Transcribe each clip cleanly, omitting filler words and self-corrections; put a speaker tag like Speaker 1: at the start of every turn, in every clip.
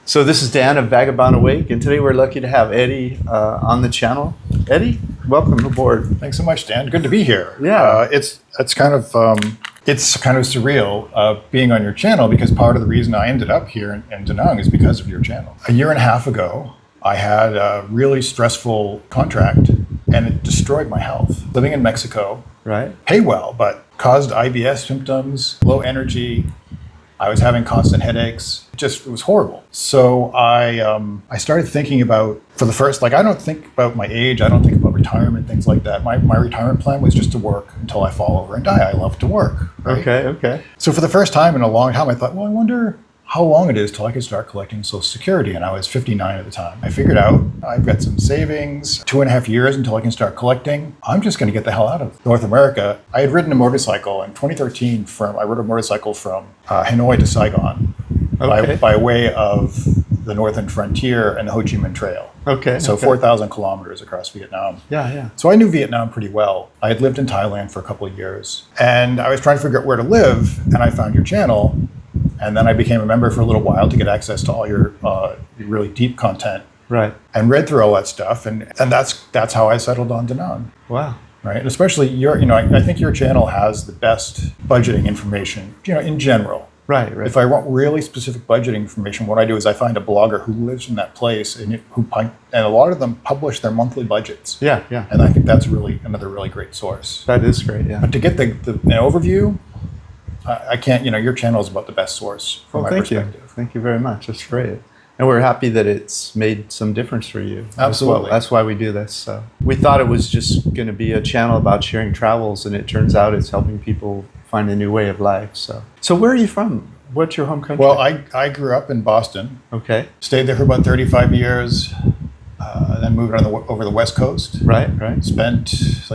Speaker 1: So this is Dan of Vagabond Awake, and today we're lucky to have Eddie on the channel. Eddie, welcome aboard.
Speaker 2: Thanks so much, Dan. Good to be here.
Speaker 1: Yeah.
Speaker 2: It's kind of surreal being on your channel, because part of the reason I ended up here in Da Nang is because of your channel. A year and a half ago, I had a really stressful contract, and it destroyed my health. Living in Mexico,
Speaker 1: Right.
Speaker 2: paid well, but caused IBS symptoms, low energy. I was having constant headaches. It was horrible. So I started thinking about, for the first, I don't think about my age. I don't think about retirement, things like that. My retirement plan was just to work until I fall over and die. I love to work. Right?
Speaker 1: Okay.
Speaker 2: So for the first time in a long time, I thought, well, I wonder how long it is till I could start collecting Social Security. And I was 59 at the time. I figured out I've got some savings, 2.5 years until I can start collecting. I'm just going to get the hell out of North America. I had ridden a motorcycle in 2013 I rode a motorcycle from Hanoi to Saigon by way of the northern frontier and the Ho Chi Minh Trail.
Speaker 1: Okay.
Speaker 2: So 4,000 kilometers across Vietnam.
Speaker 1: Yeah.
Speaker 2: So I knew Vietnam pretty well. I had lived in Thailand for a couple of years, and I was trying to figure out where to live, and I found your channel. And then I became a member for a little while to get access to all your really deep content.
Speaker 1: Right.
Speaker 2: And read through all that stuff, and that's how I settled on Da Nang.
Speaker 1: Wow.
Speaker 2: Right. And especially I think your channel has the best budgeting information, in general.
Speaker 1: Right.
Speaker 2: If I want really specific budgeting information, what I do is I find a blogger who lives in that place, and a lot of them publish their monthly budgets.
Speaker 1: Yeah.
Speaker 2: And I think that's another really great source.
Speaker 1: That is great. Yeah.
Speaker 2: But to get an overview, I can't, your channel is about the best source from my perspective.
Speaker 1: Thank you very much. That's great. And we're happy that it's made some difference for you.
Speaker 2: Absolutely.
Speaker 1: That's why we do this. So we thought it was just going to be a channel about sharing travels, and it turns out it's helping people find a new way of life. So where are you from? What's your home country?
Speaker 2: Well, I grew up in Boston.
Speaker 1: Okay.
Speaker 2: Stayed there for about 35 years. Then moved over the West Coast.
Speaker 1: Right.
Speaker 2: Spent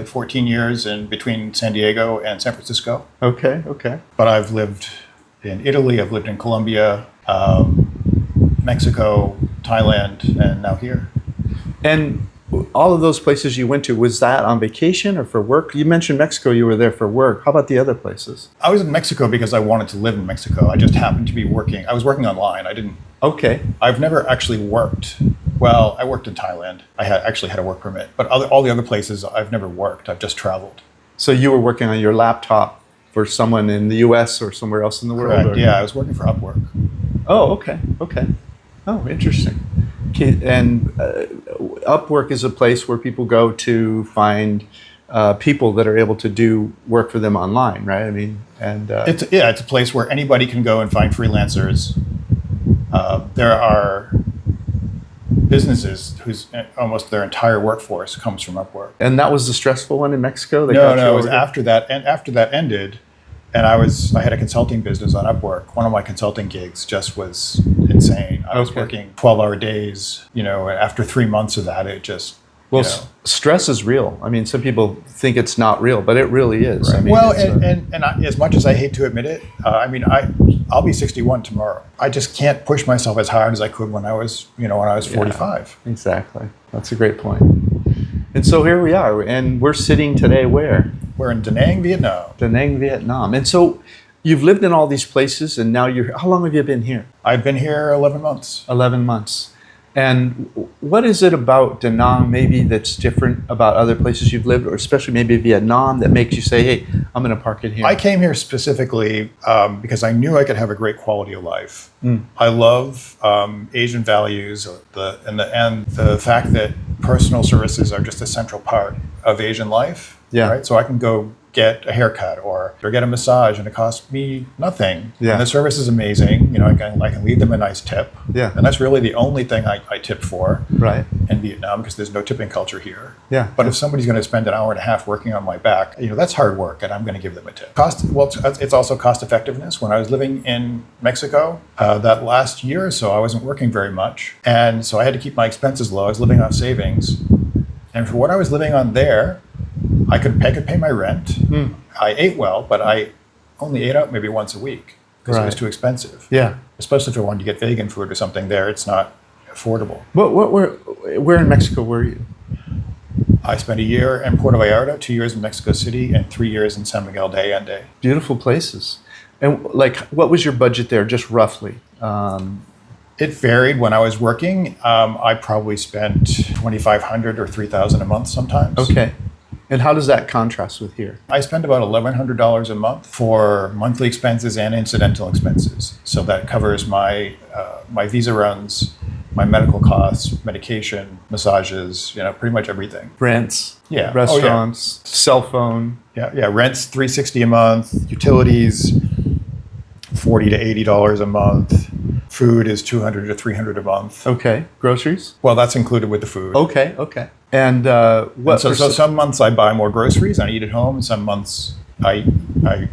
Speaker 2: 14 years in between San Diego and San Francisco.
Speaker 1: Okay.
Speaker 2: But I've lived in Italy, I've lived in Colombia, Mexico, Thailand, and now here.
Speaker 1: And all of those places you went to, was that on vacation or for work? You mentioned Mexico, you were there for work. How about the other places?
Speaker 2: I was in Mexico because I wanted to live in Mexico. I just happened to be working. I was working online.
Speaker 1: Okay.
Speaker 2: I've never actually worked. Well, I worked in Thailand. I actually had a work permit. But all the other places, I've never worked. I've just traveled.
Speaker 1: So you were working on your laptop for someone in the US or somewhere else in the world?
Speaker 2: Correct. Yeah, I was working for Upwork.
Speaker 1: Oh, okay. Oh, interesting. Okay. And Upwork is a place where people go to find people that are able to do work for them online, right? I mean, and
Speaker 2: it's a place where anybody can go and find freelancers. There are businesses whose almost their entire workforce comes from Upwork.
Speaker 1: And that was the stressful one in Mexico?
Speaker 2: No, it was after that. And after that ended, and I had a consulting business on Upwork. One of my consulting gigs just was insane. I was working 12-hour days, and after 3 months of that, it just...
Speaker 1: stress is real. I mean, some people think it's not real, but it really is.
Speaker 2: Right.
Speaker 1: I mean,
Speaker 2: and as much as I hate to admit it, I'll be 61 tomorrow. I just can't push myself as hard as I could when I was 45.
Speaker 1: Yeah, exactly. That's a great point. And so here we are, and we're sitting today where?
Speaker 2: We're in Da Nang, Vietnam.
Speaker 1: Da Nang, Vietnam. And so you've lived in all these places, and now how long have you been here?
Speaker 2: I've been here 11 months.
Speaker 1: 11 months. And what is it about Da Nang maybe that's different about other places you've lived, or especially maybe Vietnam, that makes you say, hey, I'm going to park it here?
Speaker 2: I came here specifically because I knew I could have a great quality of life. I love Asian values, and the fact that personal services are just a central part of Asian life.
Speaker 1: Yeah.
Speaker 2: Right? So I can go get a haircut or get a massage, and it costs me nothing.
Speaker 1: Yeah.
Speaker 2: And the service is amazing. I can leave them a nice tip.
Speaker 1: Yeah.
Speaker 2: And that's really the only thing I tip for.
Speaker 1: Right.
Speaker 2: In Vietnam, because there's no tipping culture here.
Speaker 1: Yeah.
Speaker 2: But if somebody's going to spend an hour and a half working on my back, that's hard work, and I'm going to give them a tip. It's also cost effectiveness. When I was living in Mexico, that last year or so, I wasn't working very much, and so I had to keep my expenses low. I was living off savings, and for what I was living on there, I could pay my rent. I ate well, but I only ate out maybe once a week because it was too expensive.
Speaker 1: Yeah.
Speaker 2: Especially if I wanted to get vegan food or something there, it's not affordable.
Speaker 1: Where in Mexico were you?
Speaker 2: I spent a year in Puerto Vallarta, 2 years in Mexico City, and 3 years in San Miguel de Allende.
Speaker 1: Beautiful places. And what was your budget there, just roughly?
Speaker 2: It varied. When I was working, I probably spent $2,500 or $3,000 a month sometimes.
Speaker 1: Okay. And how does that contrast with here?
Speaker 2: I spend about $1,100 a month for monthly expenses and incidental expenses. So that covers my my visa runs, my medical costs, medication, massages, pretty much everything.
Speaker 1: Rents,
Speaker 2: Yeah.
Speaker 1: restaurants, cell phone.
Speaker 2: Yeah. Rent's $360 a month. Utilities, $40 to $80 a month. Food is $200 to $300 a month.
Speaker 1: Okay. Groceries?
Speaker 2: Well, that's included with the food.
Speaker 1: Okay. Okay. And what?
Speaker 2: So some months I buy more groceries and I eat at home, and some months I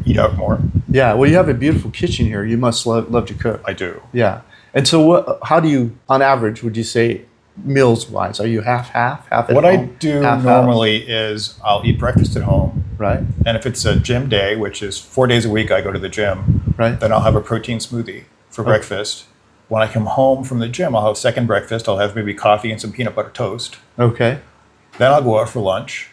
Speaker 2: eat out more.
Speaker 1: Yeah. Well, you have a beautiful kitchen here. You must love to cook.
Speaker 2: I do.
Speaker 1: Yeah. And so how do you, on average, would you say, meals-wise? Are you half at
Speaker 2: What
Speaker 1: home?
Speaker 2: I do
Speaker 1: half
Speaker 2: normally is I'll eat breakfast at home.
Speaker 1: Right.
Speaker 2: And if it's a gym day, which is 4 days a week I go to the gym,
Speaker 1: Right.
Speaker 2: then I'll have a protein smoothie for breakfast. When I come home from the gym, I'll have second breakfast. I'll have maybe coffee and some peanut butter toast.
Speaker 1: Okay.
Speaker 2: Then I'll go out for lunch,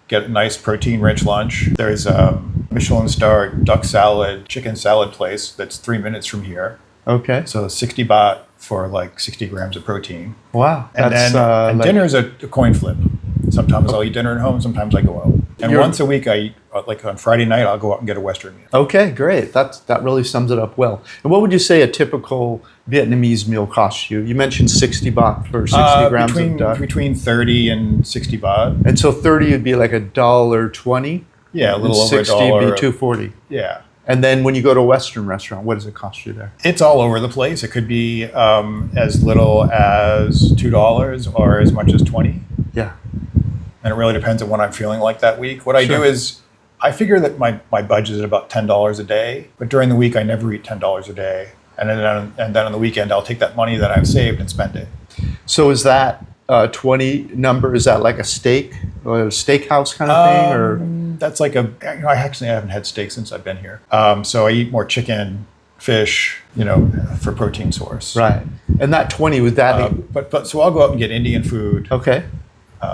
Speaker 2: get a nice protein-rich lunch. There's a Michelin-starred duck salad, chicken salad place that's 3 minutes from here.
Speaker 1: Okay.
Speaker 2: So 60 baht for like 60 grams of protein.
Speaker 1: Wow.
Speaker 2: And
Speaker 1: That's
Speaker 2: then
Speaker 1: like,
Speaker 2: dinner's a coin flip. Sometimes I'll eat dinner at home, sometimes I go out. And once a week I eat, like on Friday night, I'll go out and get a Western meal.
Speaker 1: Okay, great. That really sums it up well. And what would you say a typical Vietnamese meal costs you? You mentioned 60 baht for 60 grams of duck.
Speaker 2: Between 30 and 60 baht.
Speaker 1: And so 30 would be like $1.20.
Speaker 2: Yeah, a little over
Speaker 1: 60
Speaker 2: $1.
Speaker 1: would be $2.40.
Speaker 2: Yeah.
Speaker 1: And then when you go to a Western restaurant, what does it cost you there?
Speaker 2: It's all over the place. It could be as little as $2 or as much as 20.
Speaker 1: Yeah.
Speaker 2: And it really depends on what I'm feeling like that week. What I do is I figure that my budget is about $10 a day, but during the week I never eat $10 a day. And then on the weekend I'll take that money that I've saved and spend it.
Speaker 1: So is that 20 number, is that like a steak or a steakhouse kind of thing? Or
Speaker 2: That's like I haven't had steak since I've been here. So I eat more chicken, fish, for protein source.
Speaker 1: right. And that 20 with that
Speaker 2: So I'll go out and get Indian food,
Speaker 1: okay.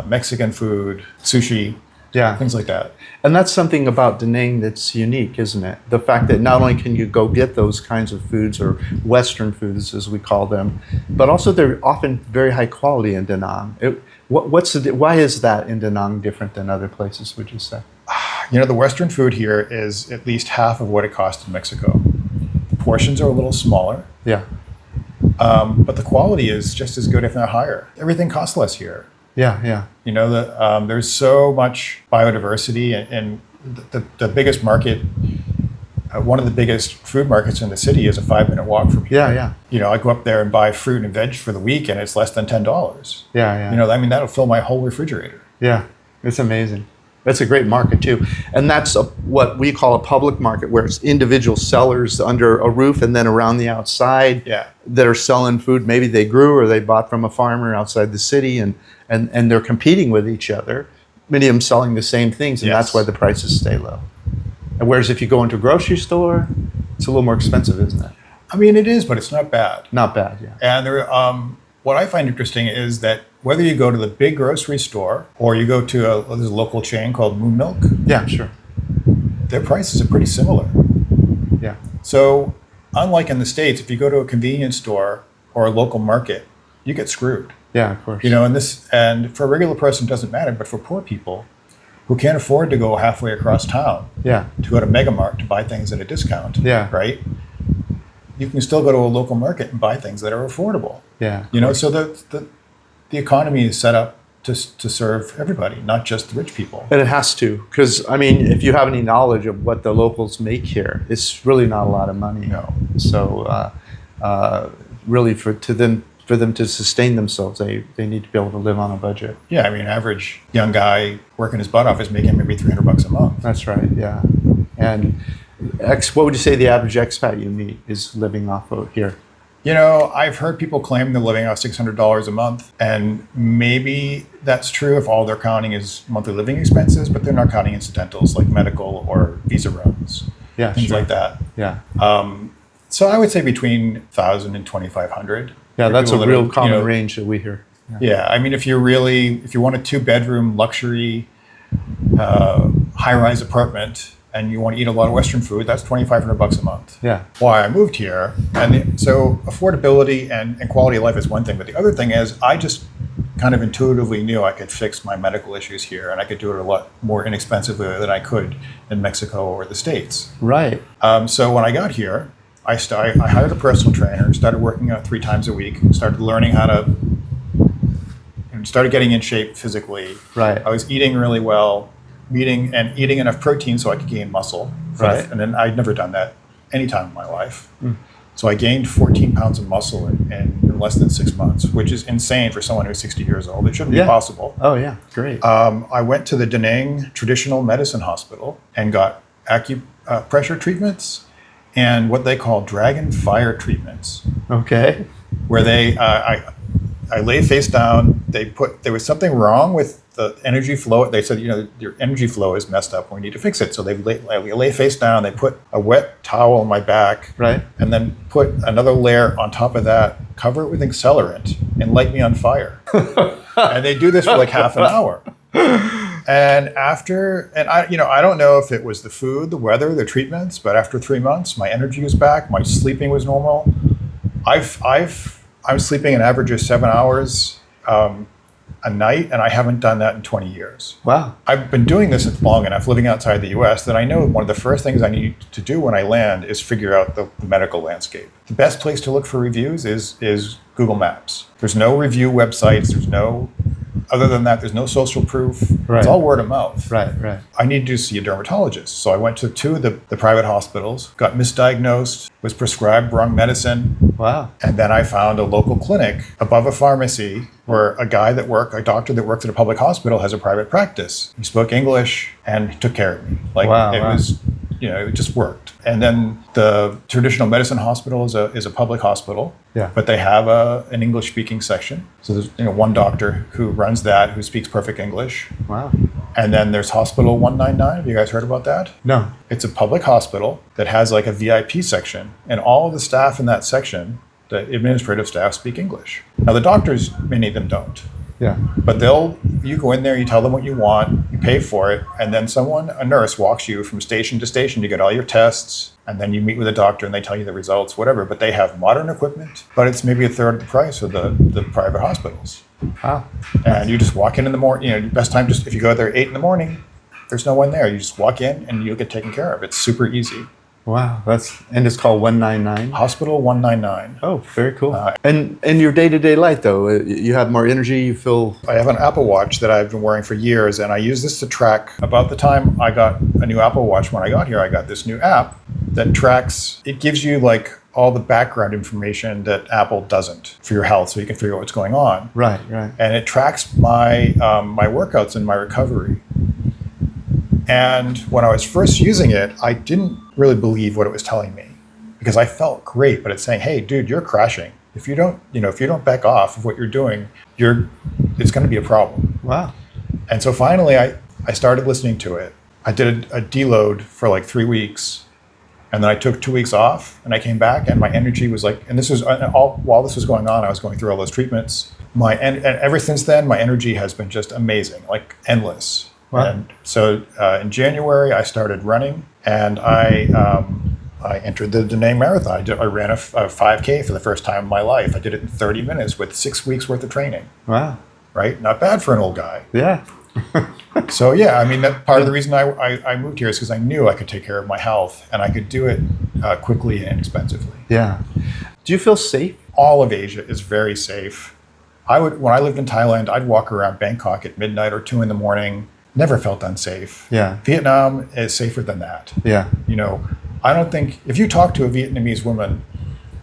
Speaker 2: Mexican food, sushi,
Speaker 1: Yeah.
Speaker 2: things like that.
Speaker 1: And that's something about Da Nang that's unique, isn't it? The fact that not only can you go get those kinds of foods, or Western foods as we call them, but also they're often very high quality in Da Nang. Why is that in Da Nang different than other places, would you say?
Speaker 2: The Western food here is at least half of what it costs in Mexico. The portions are a little smaller,
Speaker 1: Yeah.
Speaker 2: but the quality is just as good, if not higher. Everything costs less here.
Speaker 1: Yeah.
Speaker 2: There's so much biodiversity, and the biggest market, one of the biggest food markets in the city is a 5-minute walk from here.
Speaker 1: Yeah.
Speaker 2: I go up there and buy fruit and veg for the week, and it's less than $10.
Speaker 1: Yeah.
Speaker 2: That'll fill my whole refrigerator.
Speaker 1: Yeah. It's amazing. That's a great market too. And that's what we call a public market, where it's individual sellers under a roof and then around the outside that are selling food. Maybe they grew or they bought from a farmer outside the city, and they're competing with each other. Many of them selling the same things, and that's why the prices stay low. And whereas if you go into a grocery store, it's a little more expensive, isn't it?
Speaker 2: I mean, it is, but it's not bad.
Speaker 1: Not bad, yeah.
Speaker 2: And what I find interesting is that whether you go to the big grocery store or you go to there's a local chain called Moon Milk,
Speaker 1: Yeah, sure.
Speaker 2: their prices are pretty similar.
Speaker 1: Yeah.
Speaker 2: So unlike in the States, if you go to a convenience store or a local market, you get screwed.
Speaker 1: Yeah, of course.
Speaker 2: And for a regular person, it doesn't matter, but for poor people who can't afford to go halfway across town
Speaker 1: Yeah.
Speaker 2: to go to Mega Mart to buy things at a discount,
Speaker 1: Yeah.
Speaker 2: right? You can still go to a local market and buy things that are affordable.
Speaker 1: Yeah.
Speaker 2: So the economy is set up to serve everybody, not just the rich people.
Speaker 1: And it has to, because if you have any knowledge of what the locals make here, it's really not a lot of money.
Speaker 2: No.
Speaker 1: So really for them to sustain themselves, they need to be able to live on a budget.
Speaker 2: Yeah, average young guy working his butt off is making maybe $300 a month.
Speaker 1: That's right. Yeah. And what would you say the average expat you meet is living off of here?
Speaker 2: I've heard people claim they're living off $600 a month, and maybe that's true if all they're counting is monthly living expenses, but they're not counting incidentals like medical or visa runs, things like that.
Speaker 1: Yeah.
Speaker 2: So I would say between 1,000 and 2,500.
Speaker 1: Yeah, that's a real common range that we hear.
Speaker 2: Yeah, if you want a 2-bedroom luxury high-rise apartment and you want to eat a lot of Western food, that's $2,500 a month.
Speaker 1: Yeah.
Speaker 2: Why I moved here. And so affordability and quality of life is one thing, but the other thing is I just kind of intuitively knew I could fix my medical issues here, and I could do it a lot more inexpensively than I could in Mexico or the States.
Speaker 1: Right.
Speaker 2: So when I got here, I hired a personal trainer, started working out 3 times a week, started learning how to, started getting in shape physically.
Speaker 1: Right.
Speaker 2: I was eating really well, eating enough protein so I could gain muscle.
Speaker 1: Right.
Speaker 2: And then I'd never done that any time in my life. So I gained 14 pounds of muscle in less than 6 months, which is insane for someone who's 60 years old. It shouldn't be possible.
Speaker 1: Oh, yeah. Great.
Speaker 2: I went to the Da Nang Traditional Medicine Hospital and got acupressure treatments and what they call dragon fire treatments.
Speaker 1: Okay.
Speaker 2: Where I lay face down. There was something wrong with the energy flow. They said, your energy flow is messed up. We need to fix it. So I lay face down. They put a wet towel on my back,
Speaker 1: right,
Speaker 2: and then put another layer on top of that, cover it with accelerant, and light me on fire. And they do this for like half an hour. And I don't know if it was the food, the weather, the treatments, but after 3 months, my energy was back. My sleeping was normal. I'm sleeping an average of 7 hours a night, and I haven't done that in 20 years.
Speaker 1: Wow.
Speaker 2: I've been doing this long enough, living outside the US, that I know one of the first things I need to do when I land is figure out the medical landscape. The best place to look for reviews is Google Maps. There's no review websites. Other than that, there's no social proof.
Speaker 1: Right.
Speaker 2: It's all word of mouth.
Speaker 1: Right, right.
Speaker 2: I needed to see a dermatologist. So I went to 2 of the private hospitals, got misdiagnosed, was prescribed wrong medicine.
Speaker 1: Wow.
Speaker 2: And then I found a local clinic above a pharmacy where a doctor that worked at a public hospital has a private practice. He spoke English and he took care of me. It just worked. And then the traditional medicine hospital is a public hospital, but they have an English-speaking section. So there's one doctor who runs that who speaks perfect English.
Speaker 1: Wow.
Speaker 2: And then there's Hospital 199. Have you guys heard about that?
Speaker 1: No.
Speaker 2: It's a public hospital that has like a VIP section, and all of the staff in that section, the administrative staff, speak English. Now the doctors, many of them don't.
Speaker 1: Yeah.
Speaker 2: But you go in there, you tell them what you want, you pay for it, and then a nurse walks you from station to station to get all your tests, and then you meet with a doctor and they tell you the results, whatever. But they have modern equipment, but it's maybe a third of the price of the private hospitals. Wow. And you just walk in the morning, best time if you go there at 8 in the morning, there's no one there. You just walk in and you'll get taken care of. It's super easy.
Speaker 1: Wow, and it's called 199?
Speaker 2: Hospital 199.
Speaker 1: Oh, very cool. And in your day-to-day life, though, you have more energy, you feel...
Speaker 2: I have an Apple Watch that I've been wearing for years, and I use this to track. About the time I got a new Apple Watch, when I got here, I got this new app that tracks, it gives you like all the background information that Apple doesn't for your health, so you can figure out what's going on.
Speaker 1: Right, right.
Speaker 2: And it tracks my workouts and my recovery. And when I was first using it, I didn't really believe what it was telling me because I felt great, but it's saying, hey, dude, you're crashing. If you don't back off of what you're doing, it's going to be a problem.
Speaker 1: Wow.
Speaker 2: And so finally, I started listening to it. I did a deload for like 3 weeks, and then I took 2 weeks off, and I came back, and my energy was like, and this was while this was going on, I was going through all those treatments. And ever since then, my energy has been just amazing, like endless. Wow. And so in January, I started running, and I entered the Da Nang Marathon. I ran a 5K for the first time in my life. I did it in 30 minutes with 6 weeks worth of training.
Speaker 1: Wow.
Speaker 2: Right? Not bad for an old guy.
Speaker 1: Yeah.
Speaker 2: So yeah, I mean, that part of the reason I moved here is because I knew I could take care of my health, and I could do it quickly and inexpensively.
Speaker 1: Yeah. Do you feel safe?
Speaker 2: All of Asia is very safe. When I lived in Thailand, I'd walk around Bangkok at midnight or 2 a.m. Never felt unsafe.
Speaker 1: Yeah.
Speaker 2: Vietnam is safer than that.
Speaker 1: Yeah.
Speaker 2: I don't think if you talk to a Vietnamese woman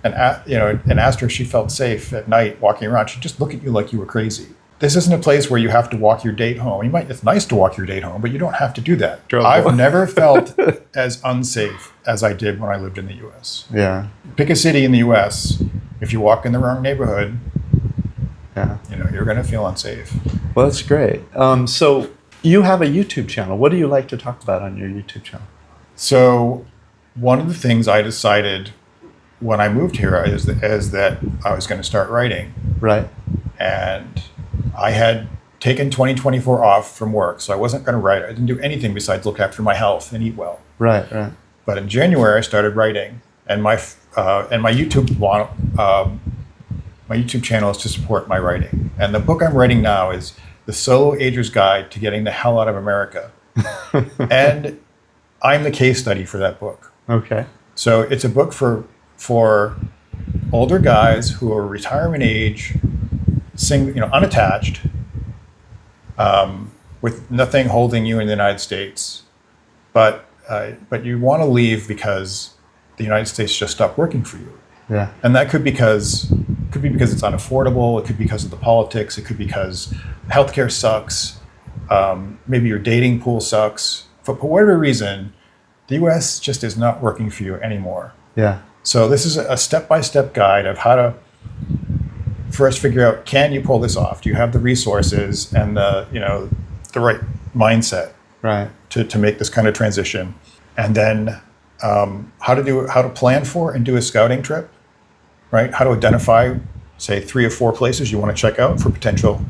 Speaker 2: and asked her if she felt safe at night walking around, she'd just look at you like you were crazy. This isn't a place where you have to walk your date home. It's nice to walk your date home, but you don't have to do that. Trouble. I've never felt as unsafe as I did when I lived in the US.
Speaker 1: Yeah.
Speaker 2: Pick a city in the US, if you walk in the wrong neighborhood, you're going to feel unsafe.
Speaker 1: Well, that's great. So you have a YouTube channel. What do you like to talk about on your YouTube channel?
Speaker 2: So one of the things I decided when I moved here is that I was going to start writing.
Speaker 1: Right.
Speaker 2: And I had taken 2024 off from work, so I wasn't going to write. I didn't do anything besides look after my health and eat well.
Speaker 1: Right, right.
Speaker 2: But in January, I started writing, and my YouTube channel is to support my writing. And the book I'm writing now is The Solo Ager's Guide to Getting the Hell Out of America. And I'm the case study for that book.
Speaker 1: Okay.
Speaker 2: So it's a book for older guys who are retirement age, unattached, with nothing holding you in the United States, but you want to leave because the United States just stopped working for you.
Speaker 1: Yeah.
Speaker 2: And that could be because it's unaffordable. It could be because of the politics. It could be because healthcare sucks. Maybe your dating pool sucks. For whatever reason, the U.S. just is not working for you anymore.
Speaker 1: Yeah.
Speaker 2: So this is a step-by-step guide of how to first figure out, can you pull this off? Do you have the resources and the right mindset,
Speaker 1: right,
Speaker 2: to make this kind of transition? And then how to plan for and do a scouting trip, right? How to identify, say, 3 or 4 places you want to check out for potential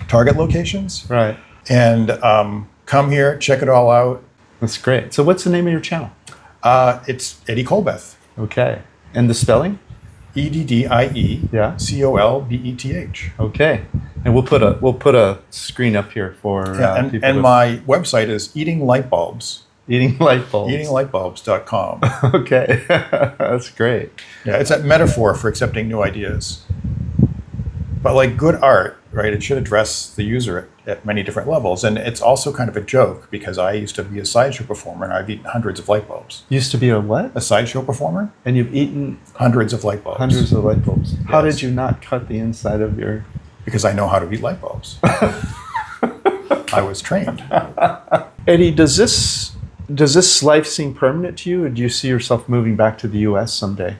Speaker 2: target locations.
Speaker 1: Right.
Speaker 2: And come here, check it all out.
Speaker 1: That's great. So what's the name of your channel?
Speaker 2: It's 𝗙𝐿𝐵𝐿.
Speaker 1: Okay. And the spelling?
Speaker 2: EDDIE-COLBETH.
Speaker 1: Okay. And we'll put a screen up here for people.
Speaker 2: And my website is Eating Light Bulbs.
Speaker 1: Eating Light Bulbs.
Speaker 2: EatingLightBulbs.com.
Speaker 1: Okay. That's great.
Speaker 2: Yeah, it's a metaphor for accepting new ideas. But like good art, right, it should address the user at many different levels. And it's also kind of a joke because I used to be a sideshow performer and I've eaten hundreds of light bulbs.
Speaker 1: Used to be a what?
Speaker 2: A sideshow performer.
Speaker 1: And you've eaten
Speaker 2: hundreds of light bulbs.
Speaker 1: Hundreds of light bulbs.
Speaker 2: Yes.
Speaker 1: How did you not cut the inside of your...
Speaker 2: Because I know how to eat light bulbs. I was trained.
Speaker 1: Eddie, does this life seem permanent to you, or do you see yourself moving back to the U.S. someday?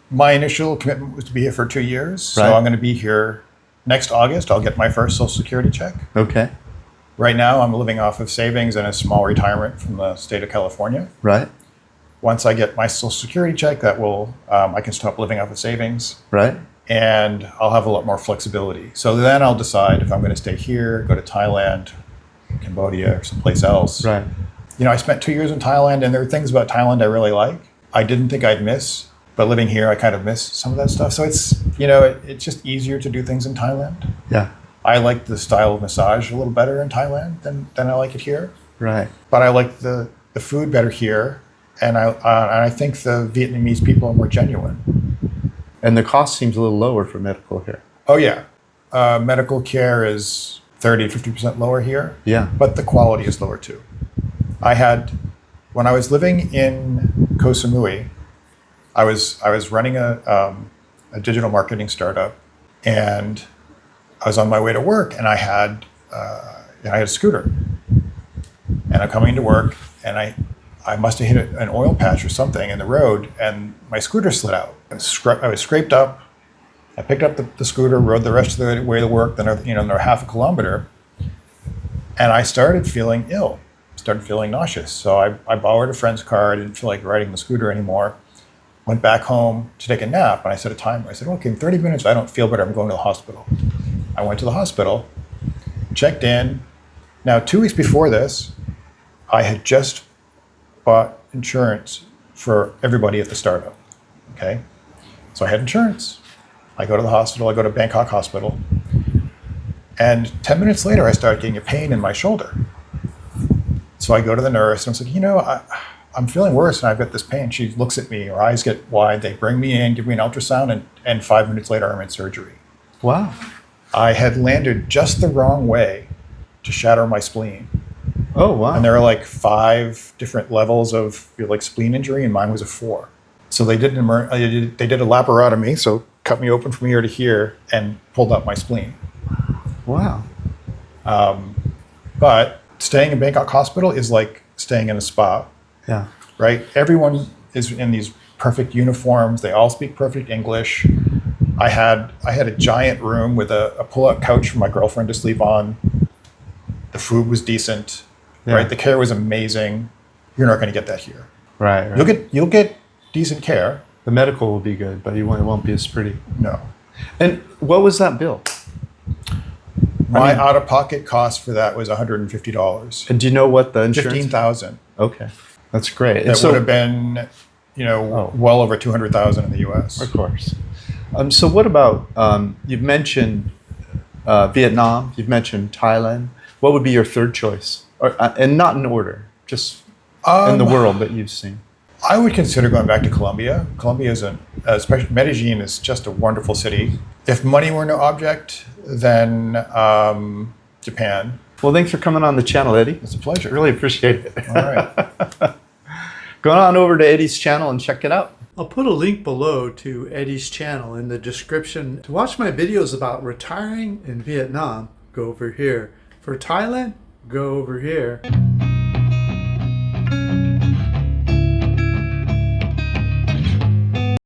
Speaker 2: My initial commitment was to be here for 2 years. So
Speaker 1: Right.
Speaker 2: I'm going to be here next August. I'll get my first Social Security check.
Speaker 1: Okay.
Speaker 2: Right now, I'm living off of savings and a small retirement from the state of California.
Speaker 1: Right.
Speaker 2: Once I get my Social Security check, I can stop living off of savings.
Speaker 1: Right.
Speaker 2: And I'll have a lot more flexibility. So then I'll decide if I'm going to stay here, go to Thailand, Cambodia, or someplace else.
Speaker 1: Right.
Speaker 2: I spent 2 years in Thailand, and there are things about Thailand I really like. I didn't think I'd miss, but living here, I kind of miss some of that stuff. So it's, it's just easier to do things in Thailand.
Speaker 1: Yeah.
Speaker 2: I like the style of massage a little better in Thailand than I like it here.
Speaker 1: Right.
Speaker 2: But I like the food better here, and I think the Vietnamese people are more genuine.
Speaker 1: And the cost seems a little lower for medical here.
Speaker 2: Oh yeah, medical care is 30 to 50% lower here.
Speaker 1: Yeah.
Speaker 2: But the quality is lower too. When I was living in Koh Samui, I was running a digital marketing startup, and I was on my way to work, and I had a scooter, and I'm coming to work, and I must have hit an oil patch or something in the road, and my scooter slid out. I was scraped up. I picked up the scooter, rode the rest of the way to work, then another half a kilometer, and I started feeling ill. Started feeling nauseous. So I borrowed a friend's car. I didn't feel like riding the scooter anymore. Went back home to take a nap, and I set a timer. I said, okay, in 30 minutes, if I don't feel better, I'm going to the hospital. I went to the hospital, checked in. Now, 2 weeks before this, I had just bought insurance for everybody at the startup, okay? So I had insurance. I go to the hospital. I go to Bangkok Hospital. And 10 minutes later, I started getting a pain in my shoulder. So I go to the nurse, and I'm like, I'm feeling worse, and I've got this pain. She looks at me, her eyes get wide. They bring me in, give me an ultrasound, and 5 minutes later, I'm in surgery.
Speaker 1: Wow.
Speaker 2: I had landed just the wrong way to shatter my spleen.
Speaker 1: Oh, wow.
Speaker 2: And there are like 5 different levels of spleen injury, and mine was a 4. So they did a laparotomy, so cut me open from here to here and pulled out my spleen.
Speaker 1: Wow.
Speaker 2: But staying in Bangkok Hospital is like staying in a spa.
Speaker 1: Yeah.
Speaker 2: Right? Everyone is in these perfect uniforms. They all speak perfect English. I had a giant room with a pull-out couch for my girlfriend to sleep on. The food was decent.
Speaker 1: Yeah.
Speaker 2: Right? The care was amazing. You're not going to get that here.
Speaker 1: Right.
Speaker 2: You'll get decent care.
Speaker 1: The medical will be good, but it won't be as pretty.
Speaker 2: No.
Speaker 1: And what was that bill?
Speaker 2: My out-of-pocket cost for that was $150.
Speaker 1: And do you know what the insurance?
Speaker 2: 15,000.
Speaker 1: Okay, that's great.
Speaker 2: That would have been, well over 200,000 in the U.S.
Speaker 1: Of course. So what about, you've mentioned Vietnam, you've mentioned Thailand. What would be your third choice? And not in order, just in the world that you've seen.
Speaker 2: I would consider going back to Colombia. Colombia is especially Medellin is just a wonderful city. If money were no object, then Japan.
Speaker 1: Well, thanks for coming on the channel, Eddie.
Speaker 2: It's a pleasure.
Speaker 1: Really appreciate it.
Speaker 2: All right.
Speaker 1: Go on over to Eddie's channel and check it out.
Speaker 3: I'll put a link below to Eddie's channel in the description. To watch my videos about retiring in Vietnam, go over here. For Thailand, go over here.